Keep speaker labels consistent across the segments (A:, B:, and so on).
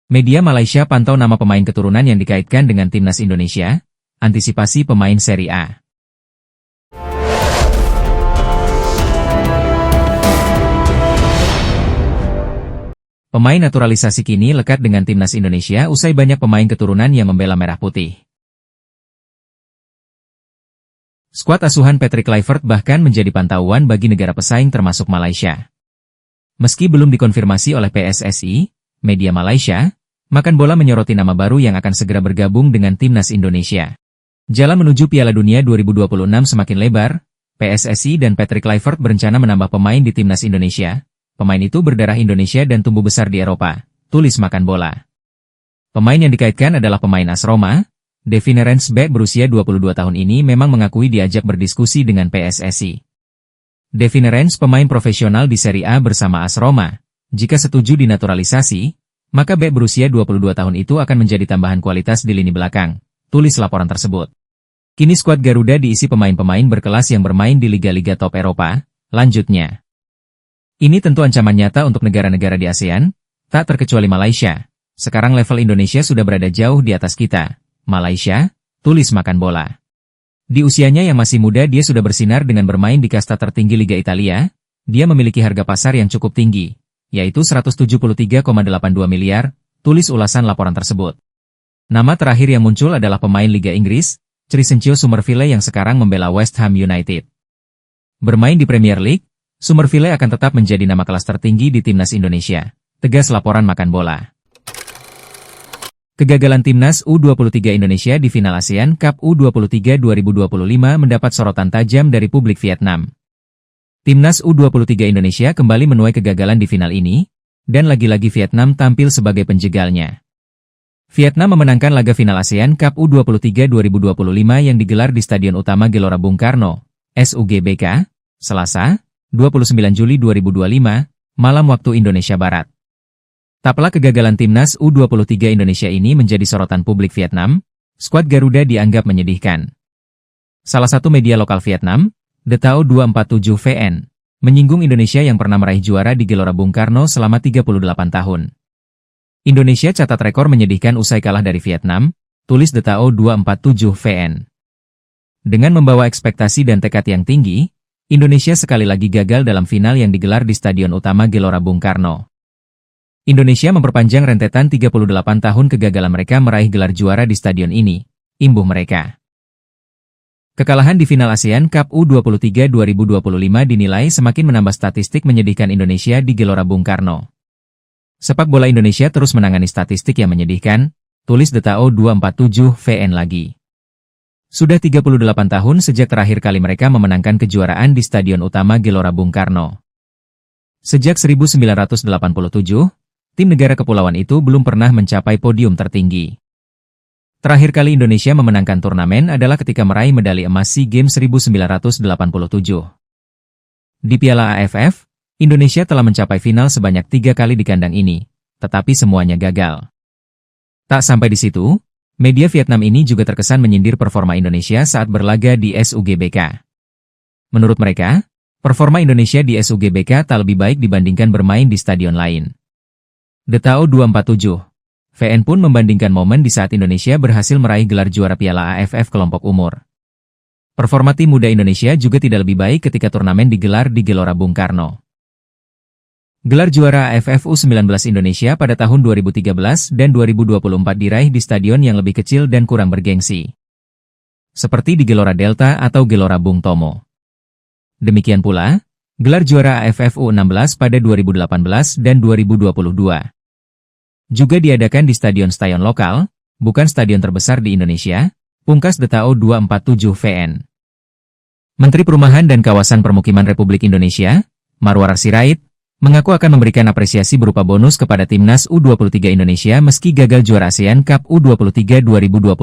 A: Media Malaysia pantau nama pemain keturunan yang dikaitkan dengan timnas Indonesia, antisipasi pemain Serie A. Pemain naturalisasi kini lekat dengan timnas Indonesia usai banyak pemain keturunan yang membela merah putih. Skuad asuhan Patrick Kluivert bahkan menjadi pantauan bagi negara pesaing termasuk Malaysia. Meski belum dikonfirmasi oleh PSSI, media Malaysia, Makan Bola menyoroti nama baru yang akan segera bergabung dengan timnas Indonesia. Jalan menuju Piala Dunia 2026 semakin lebar, PSSI dan Patrick Kluivert berencana menambah pemain di timnas Indonesia. Pemain itu berdarah Indonesia dan tumbuh besar di Eropa, tulis Makan Bola. Pemain yang dikaitkan adalah pemain AS Roma. Devin Rensbeck berusia 22 tahun ini memang mengakui diajak berdiskusi dengan PSSI. Devin Rens pemain profesional di Serie A bersama AS Roma. Jika setuju dinaturalisasi, maka Beck berusia 22 tahun itu akan menjadi tambahan kualitas di lini belakang, tulis laporan tersebut. Kini skuad Garuda diisi pemain-pemain berkelas yang bermain di liga-liga top Eropa, lanjutnya. Ini tentu ancaman nyata untuk negara-negara di ASEAN, tak terkecuali Malaysia. Sekarang level Indonesia sudah berada jauh di atas kita, Malaysia, tulis Makan Bola. Di usianya yang masih muda dia sudah bersinar dengan bermain di kasta tertinggi Liga Italia, dia memiliki harga pasar yang cukup tinggi, yaitu 173,82 miliar, tulis ulasan laporan tersebut. Nama terakhir yang muncul adalah pemain Liga Inggris, Crescencio Summerville yang sekarang membela West Ham United. Bermain di Premier League, Summerville akan tetap menjadi nama kelas tertinggi di timnas Indonesia, tegas laporan Makan Bola. Kegagalan timnas U23 Indonesia di final ASEAN Cup U23 2025 mendapat sorotan tajam dari publik Vietnam. Timnas U23 Indonesia kembali menuai kegagalan di final ini, dan lagi-lagi Vietnam tampil sebagai penjegalnya. Vietnam memenangkan laga final ASEAN Cup U23 2025 yang digelar di Stadion Utama Gelora Bung Karno, SUGBK, Selasa, 29 Juli 2025, malam waktu Indonesia Barat. Taplah kegagalan timnas U23 Indonesia ini menjadi sorotan publik Vietnam, skuad Garuda dianggap menyedihkan. Salah satu media lokal Vietnam, The Tao 247 VN, menyinggung Indonesia yang pernah meraih juara di Gelora Bung Karno selama 38 tahun. Indonesia catat rekor menyedihkan usai kalah dari Vietnam, tulis The Tao 247 VN. Dengan membawa ekspektasi dan tekad yang tinggi, Indonesia sekali lagi gagal dalam final yang digelar di Stadion Utama Gelora Bung Karno. Indonesia memperpanjang rentetan 38 tahun kegagalan mereka meraih gelar juara di stadion ini, imbuh mereka. Kekalahan di final ASEAN Cup U23 2025 dinilai semakin menambah statistik menyedihkan Indonesia di Gelora Bung Karno. Sepak bola Indonesia terus menangani statistik yang menyedihkan, tulis The Tao 247 VN lagi. Sudah 38 tahun sejak terakhir kali mereka memenangkan kejuaraan di Stadion Utama Gelora Bung Karno. Sejak 1987, tim negara kepulauan itu belum pernah mencapai podium tertinggi. Terakhir kali Indonesia memenangkan turnamen adalah ketika meraih medali emas SEA Games 1987. Di Piala AFF, Indonesia telah mencapai final sebanyak 3 kali di kandang ini, tetapi semuanya gagal. Tak sampai di situ, media Vietnam ini juga terkesan menyindir performa Indonesia saat berlaga di SUGBK. Menurut mereka, performa Indonesia di SUGBK tak lebih baik dibandingkan bermain di stadion lain. The Tao 247 VN pun membandingkan momen di saat Indonesia berhasil meraih gelar juara Piala AFF kelompok umur. Performa tim muda Indonesia juga tidak lebih baik ketika turnamen digelar di Gelora Bung Karno. Gelar juara AFF U19 Indonesia pada tahun 2013 dan 2024 diraih di stadion yang lebih kecil dan kurang bergengsi, seperti di Gelora Delta atau Gelora Bung Tomo. Demikian pula, gelar juara AFF U16 pada 2018 dan 2022 juga diadakan di stadion-stadion lokal, bukan stadion terbesar di Indonesia, pungkas The Tao 247 VN. Menteri Perumahan dan Kawasan Permukiman Republik Indonesia, Marwar Sirait, mengaku akan memberikan apresiasi berupa bonus kepada timnas U23 Indonesia meski gagal juara ASEAN Cup U23 2025.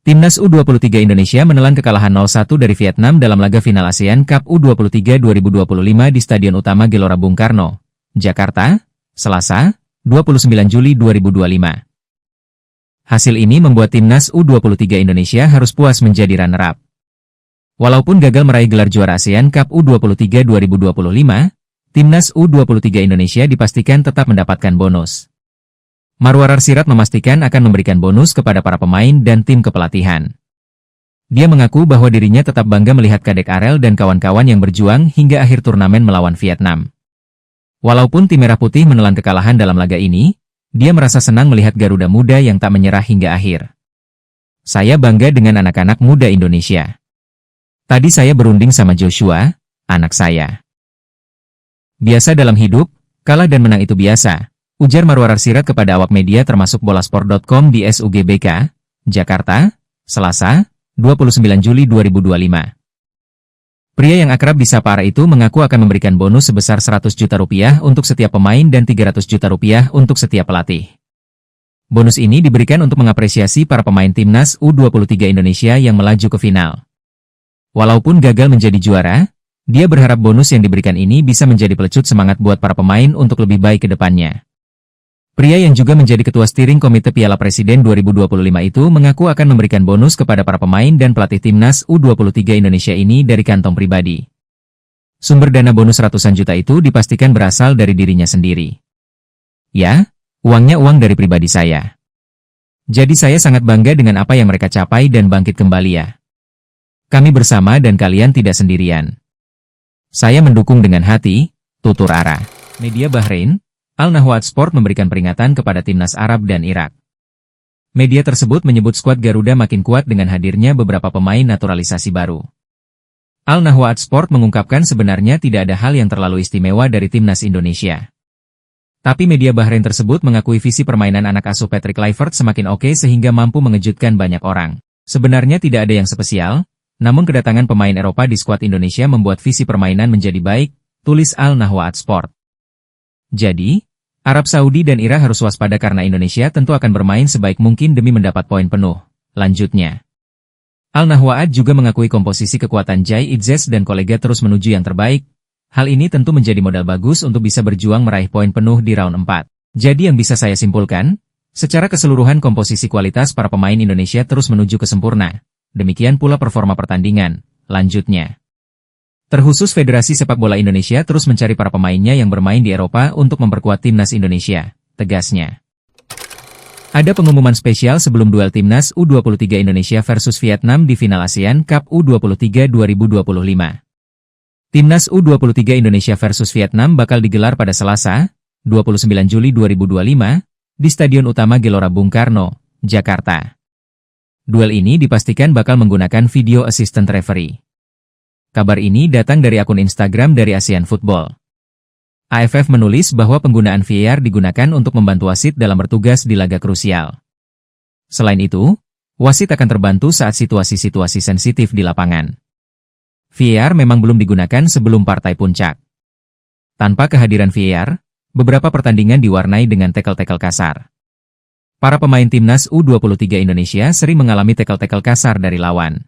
A: Timnas U23 Indonesia menelan kekalahan 0-1 dari Vietnam dalam laga final ASEAN Cup U23 2025 di Stadion Utama Gelora Bung Karno, Jakarta, Selasa, 29 Juli 2025. Hasil ini membuat timnas U23 Indonesia harus puas menjadi runner-up. Walaupun gagal meraih gelar juara ASEAN Cup U23 2025, timnas U23 Indonesia dipastikan tetap mendapatkan bonus. Marwarar Sirait memastikan akan memberikan bonus kepada para pemain dan tim kepelatihan. Dia mengaku bahwa dirinya tetap bangga melihat Kadek Arel dan kawan-kawan yang berjuang hingga akhir turnamen melawan Vietnam. Walaupun tim Merah Putih menelan kekalahan dalam laga ini, dia merasa senang melihat Garuda Muda yang tak menyerah hingga akhir. Saya bangga dengan anak-anak muda Indonesia. Tadi saya berunding sama Joshua, anak saya. Biasa dalam hidup, kalah dan menang itu biasa, ujar Marwarar Sirait kepada awak media termasuk bolasport.com di SUGBK, Jakarta, Selasa, 29 Juli 2025. Pria yang akrab disapa Ara itu mengaku akan memberikan bonus sebesar 100 juta rupiah untuk setiap pemain dan 300 juta rupiah untuk setiap pelatih. Bonus ini diberikan untuk mengapresiasi para pemain timnas U23 Indonesia yang melaju ke final. Walaupun gagal menjadi juara, dia berharap bonus yang diberikan ini bisa menjadi pelecut semangat buat para pemain untuk lebih baik ke depannya. Pria yang juga menjadi ketua steering komite Piala Presiden 2025 itu mengaku akan memberikan bonus kepada para pemain dan pelatih timnas U23 Indonesia ini dari kantong pribadi. Sumber dana bonus ratusan juta itu dipastikan berasal dari dirinya sendiri. Ya, uangnya uang dari pribadi saya. Jadi saya sangat bangga dengan apa yang mereka capai dan bangkit kembali ya. Kami bersama dan kalian tidak sendirian. Saya mendukung dengan hati, tutur Ara. Media Bahrain, Al-Nahwat Sport memberikan peringatan kepada timnas Arab dan Irak. Media tersebut menyebut skuad Garuda makin kuat dengan hadirnya beberapa pemain naturalisasi baru. Al-Nahwat Sport mengungkapkan sebenarnya tidak ada hal yang terlalu istimewa dari timnas Indonesia. Tapi media Bahrain tersebut mengakui visi permainan anak asuh Patrick Kluivert semakin oke sehingga mampu mengejutkan banyak orang. Sebenarnya tidak ada yang spesial, namun kedatangan pemain Eropa di skuad Indonesia membuat visi permainan menjadi baik, tulis Al-Nahwat Sport. Jadi, Arab Saudi dan Irak harus waspada karena Indonesia tentu akan bermain sebaik mungkin demi mendapat poin penuh, lanjutnya. Al-Nahwat juga mengakui komposisi kekuatan Jai Itzes dan kolega terus menuju yang terbaik. Hal ini tentu menjadi modal bagus untuk bisa berjuang meraih poin penuh di round 4. Jadi yang bisa saya simpulkan, secara keseluruhan komposisi kualitas para pemain Indonesia terus menuju ke sempurna. Demikian pula performa pertandingan, lanjutnya. Terkhusus Federasi Sepak Bola Indonesia terus mencari para pemainnya yang bermain di Eropa untuk memperkuat timnas Indonesia, tegasnya. Ada pengumuman spesial sebelum duel timnas U23 Indonesia versus Vietnam di final ASEAN Cup U23 2025. Timnas U23 Indonesia versus Vietnam bakal digelar pada Selasa, 29 Juli 2025, di Stadion Utama Gelora Bung Karno, Jakarta. Duel ini dipastikan bakal menggunakan video assistant referee. Kabar ini datang dari akun Instagram dari ASEAN Football. AFF menulis bahwa penggunaan VAR digunakan untuk membantu wasit dalam bertugas di laga krusial. Selain itu, wasit akan terbantu saat situasi-situasi sensitif di lapangan. VAR memang belum digunakan sebelum partai puncak. Tanpa kehadiran VAR, beberapa pertandingan diwarnai dengan tackle-tackle kasar. Para pemain timnas U23 Indonesia sering mengalami tackle-tackle kasar dari lawan.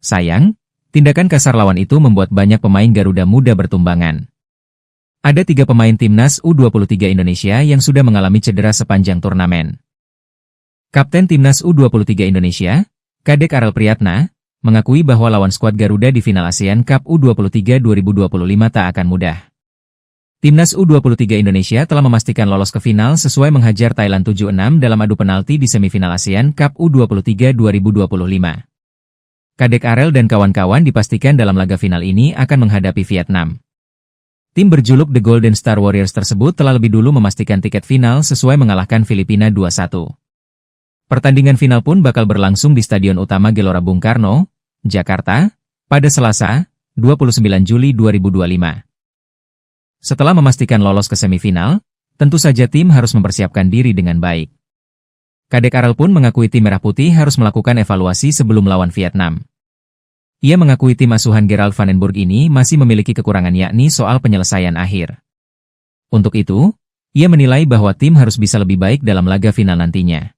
A: Sayang, tindakan kasar lawan itu membuat banyak pemain Garuda Muda bertumbangan. Ada 3 pemain timnas U23 Indonesia yang sudah mengalami cedera sepanjang turnamen. Kapten timnas U23 Indonesia, Kadek Arel Priyatna, mengakui bahwa lawan skuad Garuda di final ASEAN Cup U23 2025 tak akan mudah. Timnas U23 Indonesia telah memastikan lolos ke final sesuai menghajar Thailand 7-6 dalam adu penalti di semifinal ASEAN Cup U23 2025. Kadek Arel dan kawan-kawan dipastikan dalam laga final ini akan menghadapi Vietnam. Tim berjuluk The Golden Star Warriors tersebut telah lebih dulu memastikan tiket final sesuai mengalahkan Filipina 2-1. Pertandingan final pun bakal berlangsung di Stadion Utama Gelora Bung Karno, Jakarta, pada Selasa, 29 Juli 2025. Setelah memastikan lolos ke semifinal, tentu saja tim harus mempersiapkan diri dengan baik. Kadek Arel pun mengakui tim Merah Putih harus melakukan evaluasi sebelum lawan Vietnam. Ia mengakui tim asuhan Gerald Vandenburg ini masih memiliki kekurangan yakni soal penyelesaian akhir. Untuk itu, ia menilai bahwa tim harus bisa lebih baik dalam laga final nantinya.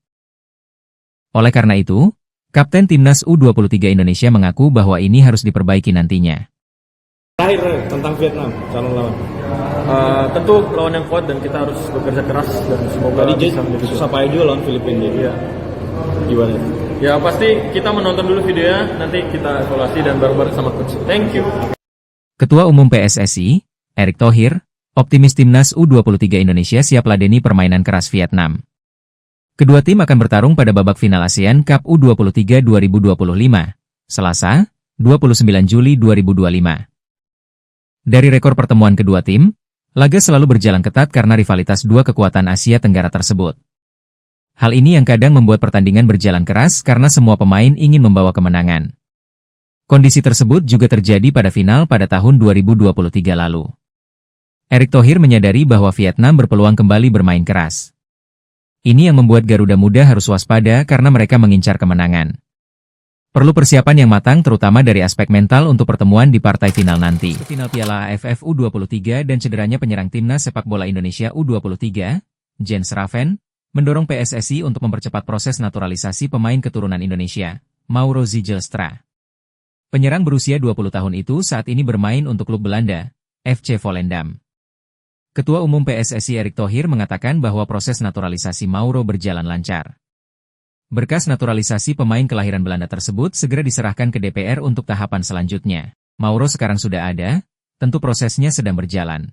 A: Oleh karena itu, Kapten Timnas U23 Indonesia mengaku bahwa ini harus diperbaiki nantinya.
B: Terakhir tentang Vietnam, calon lawan.
C: Tentu lawan yang kuat dan kita harus bekerja keras dan semoga bisa menjadi
B: susah payah juga lawan Filipina.
C: Iya.
B: Gimana?
C: Ya pasti kita menonton dulu videonya, nanti kita evaluasi dan bareng-bareng sama coach. Thank you.
A: Ketua Umum PSSI, Erick Thohir, optimis Timnas U23 Indonesia siap ladeni permainan keras Vietnam. Kedua tim akan bertarung pada babak final ASEAN Cup U23 2025, Selasa, 29 Juli 2025. Dari rekor pertemuan kedua tim, laga selalu berjalan ketat karena rivalitas dua kekuatan Asia Tenggara tersebut. Hal ini yang kadang membuat pertandingan berjalan keras karena semua pemain ingin membawa kemenangan. Kondisi tersebut juga terjadi pada final pada tahun 2023 lalu. Erick Thohir menyadari bahwa Vietnam berpeluang kembali bermain keras. Ini yang membuat Garuda Muda harus waspada karena mereka mengincar kemenangan. Perlu persiapan yang matang terutama dari aspek mental untuk pertemuan di partai final nanti. Final Piala AFF U23 dan cederanya penyerang timnas sepak bola Indonesia U23, Jens Raven, mendorong PSSI untuk mempercepat proses naturalisasi pemain keturunan Indonesia, Mauro Zijlstra. Penyerang berusia 20 tahun itu saat ini bermain untuk klub Belanda, FC Volendam. Ketua Umum PSSI Erick Thohir mengatakan bahwa proses naturalisasi Mauro berjalan lancar. Berkas naturalisasi pemain kelahiran Belanda tersebut segera diserahkan ke DPR untuk tahapan selanjutnya. Mauro sekarang sudah ada, tentu prosesnya sedang berjalan.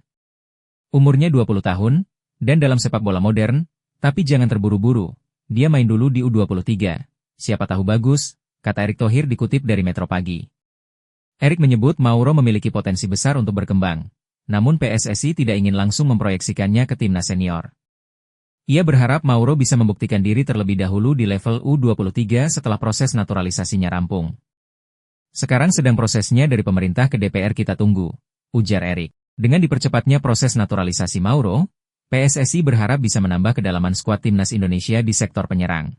A: Umurnya 20 tahun, dan dalam sepak bola modern, tapi jangan terburu-buru, dia main dulu di U23, siapa tahu bagus, kata Erick Thohir dikutip dari Metro Pagi. Erick menyebut Mauro memiliki potensi besar untuk berkembang. Namun PSSI tidak ingin langsung memproyeksikannya ke timnas senior. Ia berharap Mauro bisa membuktikan diri terlebih dahulu di level U23 setelah proses naturalisasinya rampung. Sekarang sedang prosesnya dari pemerintah ke DPR kita tunggu, ujar Erick. Dengan dipercepatnya proses naturalisasi Mauro, PSSI berharap bisa menambah kedalaman skuad timnas Indonesia di sektor penyerang.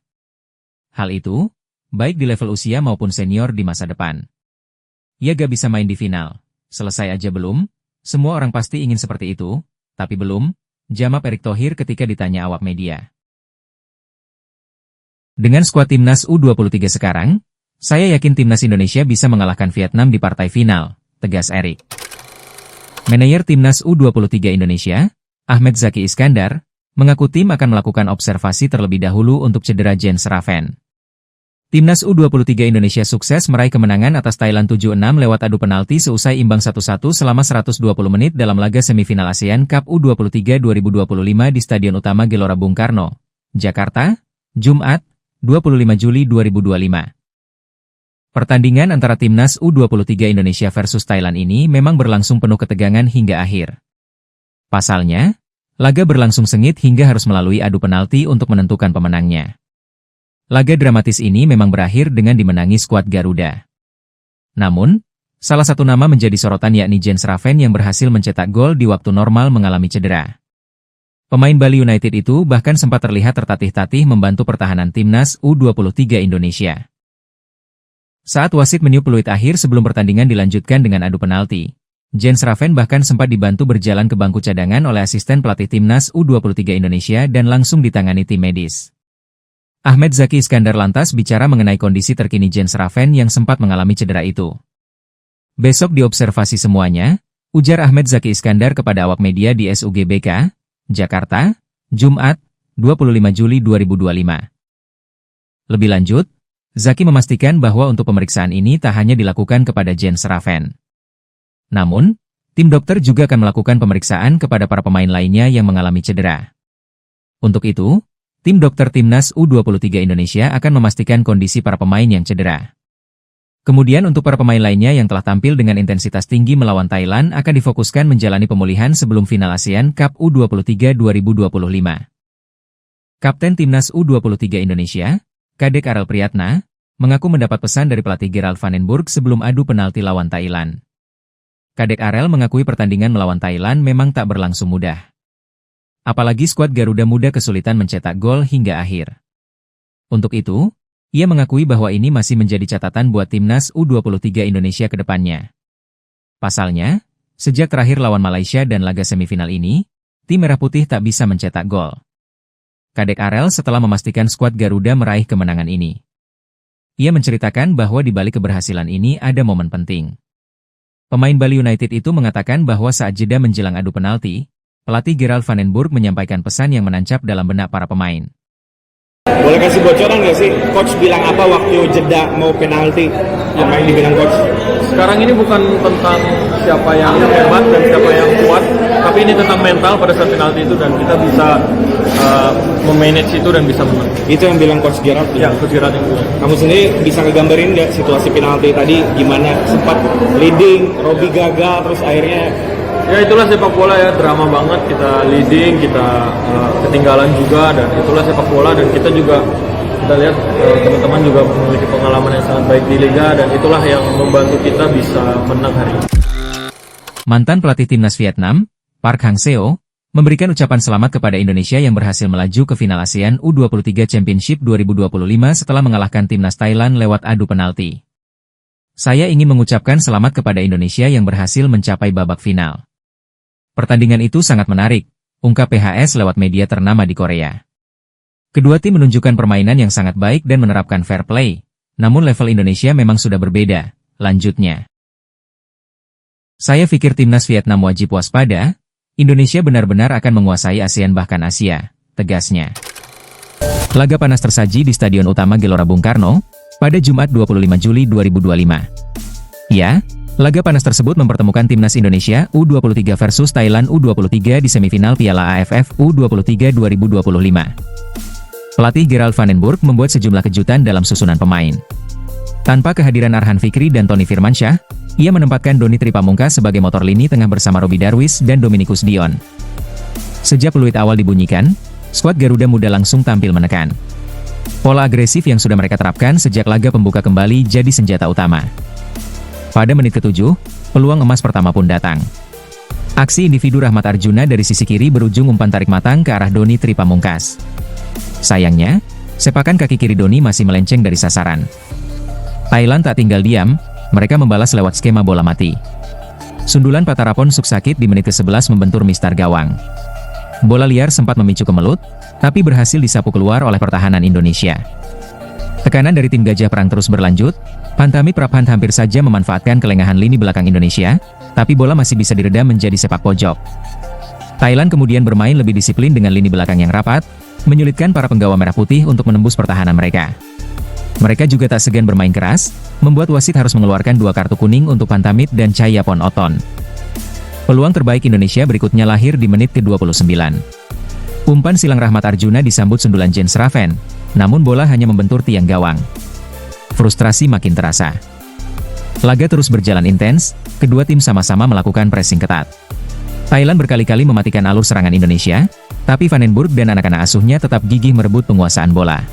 A: Hal itu, baik di level usia maupun senior di masa depan. Ia gak bisa main di final, selesai aja belum? Semua orang pasti ingin seperti itu, tapi belum, jawab Erick Thohir ketika ditanya awak media. Dengan skuad timnas U23 sekarang, saya yakin timnas Indonesia bisa mengalahkan Vietnam di partai final, tegas Erick. Manajer timnas U23 Indonesia, Ahmed Zaki Iskandar, mengaku tim akan melakukan observasi terlebih dahulu untuk cedera Jens Raven. Timnas U23 Indonesia sukses meraih kemenangan atas Thailand 7-6 lewat adu penalti seusai imbang 1-1 selama 120 menit dalam laga semifinal ASEAN Cup U23 2025 di Stadion Utama Gelora Bung Karno, Jakarta, Jumat, 25 Juli 2025. Pertandingan antara Timnas U23 Indonesia versus Thailand ini memang berlangsung penuh ketegangan hingga akhir. Pasalnya, laga berlangsung sengit hingga harus melalui adu penalti untuk menentukan pemenangnya. Laga dramatis ini memang berakhir dengan dimenangi skuad Garuda. Namun, salah satu nama menjadi sorotan yakni Jens Raven yang berhasil mencetak gol di waktu normal mengalami cedera. Pemain Bali United itu bahkan sempat terlihat tertatih-tatih membantu pertahanan timnas U23 Indonesia. Saat wasit meniup peluit akhir sebelum pertandingan dilanjutkan dengan adu penalti, Jens Raven bahkan sempat dibantu berjalan ke bangku cadangan oleh asisten pelatih timnas U23 Indonesia dan langsung ditangani tim medis. Ahmed Zaki Iskandar lantas bicara mengenai kondisi terkini Jens Raven yang sempat mengalami cedera itu. Besok diobservasi semuanya, ujar Ahmed Zaki Iskandar kepada awak media di SUGBK, Jakarta, Jumat, 25 Juli 2025. Lebih lanjut, Zaki memastikan bahwa untuk pemeriksaan ini tak hanya dilakukan kepada Jens Raven. Namun, tim dokter juga akan melakukan pemeriksaan kepada para pemain lainnya yang mengalami cedera. Untuk itu, tim dokter timnas U23 Indonesia akan memastikan kondisi para pemain yang cedera. Kemudian untuk para pemain lainnya yang telah tampil dengan intensitas tinggi melawan Thailand akan difokuskan menjalani pemulihan sebelum final ASEAN Cup U23 2025. Kapten timnas U23 Indonesia, Kadek Arel Priyatna, mengaku mendapat pesan dari pelatih Gerald van den Burg sebelum adu penalti lawan Thailand. Kadek Arel mengakui pertandingan melawan Thailand memang tak berlangsung mudah. Apalagi skuad Garuda Muda kesulitan mencetak gol hingga akhir. Untuk itu, ia mengakui bahwa ini masih menjadi catatan buat timnas U23 Indonesia ke depannya. Pasalnya, sejak terakhir lawan Malaysia dan laga semifinal ini, tim Merah Putih tak bisa mencetak gol. Kadek Arel setelah memastikan skuad Garuda meraih kemenangan ini. Ia menceritakan bahwa di balik keberhasilan ini ada momen penting. Pemain Bali United itu mengatakan bahwa saat jeda menjelang adu penalti, pelatih Gerald van den Burg menyampaikan pesan yang menancap dalam benak para pemain.
B: Boleh kasih bocoran nggak sih? Coach bilang apa waktu jeda mau penalti? Apa yang dibilang coach?
C: Sekarang ini bukan tentang siapa yang hebat dan siapa yang kuat, Tapi ini tentang mental pada saat penalti itu, dan kita bisa memanage itu dan bisa menang.
B: Itu yang bilang Coach Gerard.
C: Ya, Coach Gerard yang bilang.
B: Kamu sendiri bisa ngegambarin nggak situasi penalti tadi gimana? Sempat leading, Robi gagal, terus akhirnya
C: Ya itulah sepak bola ya, drama banget, kita leading, kita ketinggalan juga, dan itulah sepak bola. Dan kita juga, kita lihat teman-teman juga memiliki pengalaman yang sangat baik di Liga, dan itulah yang membantu kita bisa menang hari ini.
A: Mantan pelatih timnas Vietnam, Park Hang-seo, memberikan ucapan selamat kepada Indonesia yang berhasil melaju ke final ASEAN U23 Championship 2025 setelah mengalahkan timnas Thailand lewat adu penalti. Saya ingin mengucapkan selamat kepada Indonesia yang berhasil mencapai babak final. Pertandingan itu sangat menarik, ungkap PHS lewat media ternama di Korea. Kedua tim menunjukkan permainan yang sangat baik dan menerapkan fair play, namun level Indonesia memang sudah berbeda, lanjutnya. Saya pikir timnas Vietnam wajib waspada, Indonesia benar-benar akan menguasai ASEAN bahkan Asia, tegasnya. Laga panas tersaji di Stadion Utama Gelora Bung Karno, pada Jumat 25 Juli 2025. Ya, laga panas tersebut mempertemukan timnas Indonesia U23 versus Thailand U23 di semifinal Piala AFF U23 2025. Pelatih Gerald van den Burg membuat sejumlah kejutan dalam susunan pemain. Tanpa kehadiran Arhan Fikri dan Tony Firmansyah, ia menempatkan Doni Tripamungkas sebagai motor lini tengah bersama Robbie Darwis dan Dominikus Dion. Sejak peluit awal dibunyikan, skuad Garuda Muda langsung tampil menekan. Pola agresif yang sudah mereka terapkan sejak laga pembuka kembali jadi senjata utama. Pada menit ke-7, peluang emas pertama pun datang. Aksi individu Rahmat Arjuna dari sisi kiri berujung umpan tarik matang ke arah Doni Tripamungkas. Sayangnya, sepakan kaki kiri Doni masih melenceng dari sasaran. Thailand tak tinggal diam, mereka membalas lewat skema bola mati. Sundulan Patarapon Suksakit di menit ke-11 membentur mistar gawang. Bola liar sempat memicu kemelut, tapi berhasil disapu keluar oleh pertahanan Indonesia. Tekanan dari tim Gajah Perang terus berlanjut, Pantamit Prabhan hampir saja memanfaatkan kelengahan lini belakang Indonesia, tapi bola masih bisa diredam menjadi sepak pojok. Thailand kemudian bermain lebih disiplin dengan lini belakang yang rapat, menyulitkan para penggawa merah putih untuk menembus pertahanan mereka. Mereka juga tak segan bermain keras, membuat wasit harus mengeluarkan 2 kartu kuning untuk Pantamit dan Chayapon Oton. Peluang terbaik Indonesia berikutnya lahir di menit ke-29. Umpan silang Rahmat Arjuna disambut sundulan Jens Raven, namun bola hanya membentur tiang gawang. Frustrasi makin terasa. Laga terus berjalan intens, kedua tim sama-sama melakukan pressing ketat. Thailand berkali-kali mematikan alur serangan Indonesia, tapi Van den Burg dan anak-anak asuhnya tetap gigih merebut penguasaan bola.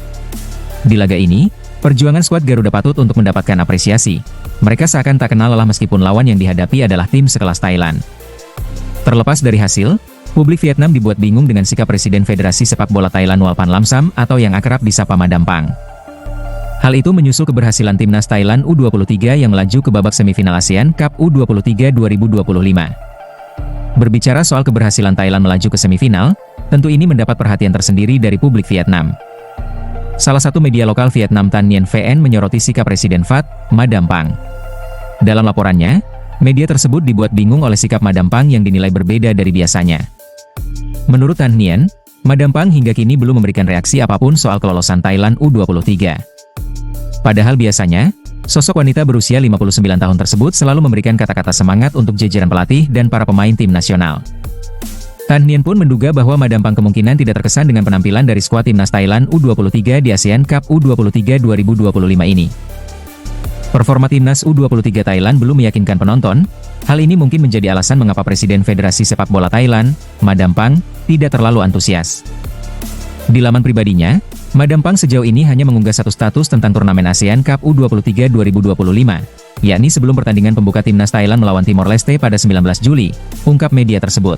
A: Di laga ini, perjuangan skuad Garuda patut untuk mendapatkan apresiasi. Mereka seakan tak kenal lelah meskipun lawan yang dihadapi adalah tim sekelas Thailand. Terlepas dari hasil, publik Vietnam dibuat bingung dengan sikap Presiden Federasi Sepak Bola Thailand Walpan Lamsam atau yang akrab disapa Madampang. Hal itu menyusul keberhasilan timnas Thailand U23 yang melaju ke babak semifinal ASEAN Cup U23 2025. Berbicara soal keberhasilan Thailand melaju ke semifinal, tentu ini mendapat perhatian tersendiri dari publik Vietnam. Salah satu media lokal Vietnam Tan Nien VN menyoroti sikap Presiden FAT, Madampang. Dalam laporannya, media tersebut dibuat bingung oleh sikap Madampang yang dinilai berbeda dari biasanya. Menurut Tan Nien, Madampang hingga kini belum memberikan reaksi apapun soal kelolosan Thailand U23. Padahal biasanya, sosok wanita berusia 59 tahun tersebut selalu memberikan kata-kata semangat untuk jajaran pelatih dan para pemain tim nasional. Tan Nien pun menduga bahwa Madampang kemungkinan tidak terkesan dengan penampilan dari skuad timnas Thailand U23 di ASEAN Cup U23 2025 ini. Performa timnas U23 Thailand belum meyakinkan penonton, hal ini mungkin menjadi alasan mengapa Presiden Federasi Sepak Bola Thailand, Madampang, tidak terlalu antusias. Di laman pribadinya, Madampang sejauh ini hanya mengunggah satu status tentang turnamen ASEAN Cup U23 2025, yakni sebelum pertandingan pembuka timnas Thailand melawan Timor Leste pada 19 Juli, ungkap media tersebut.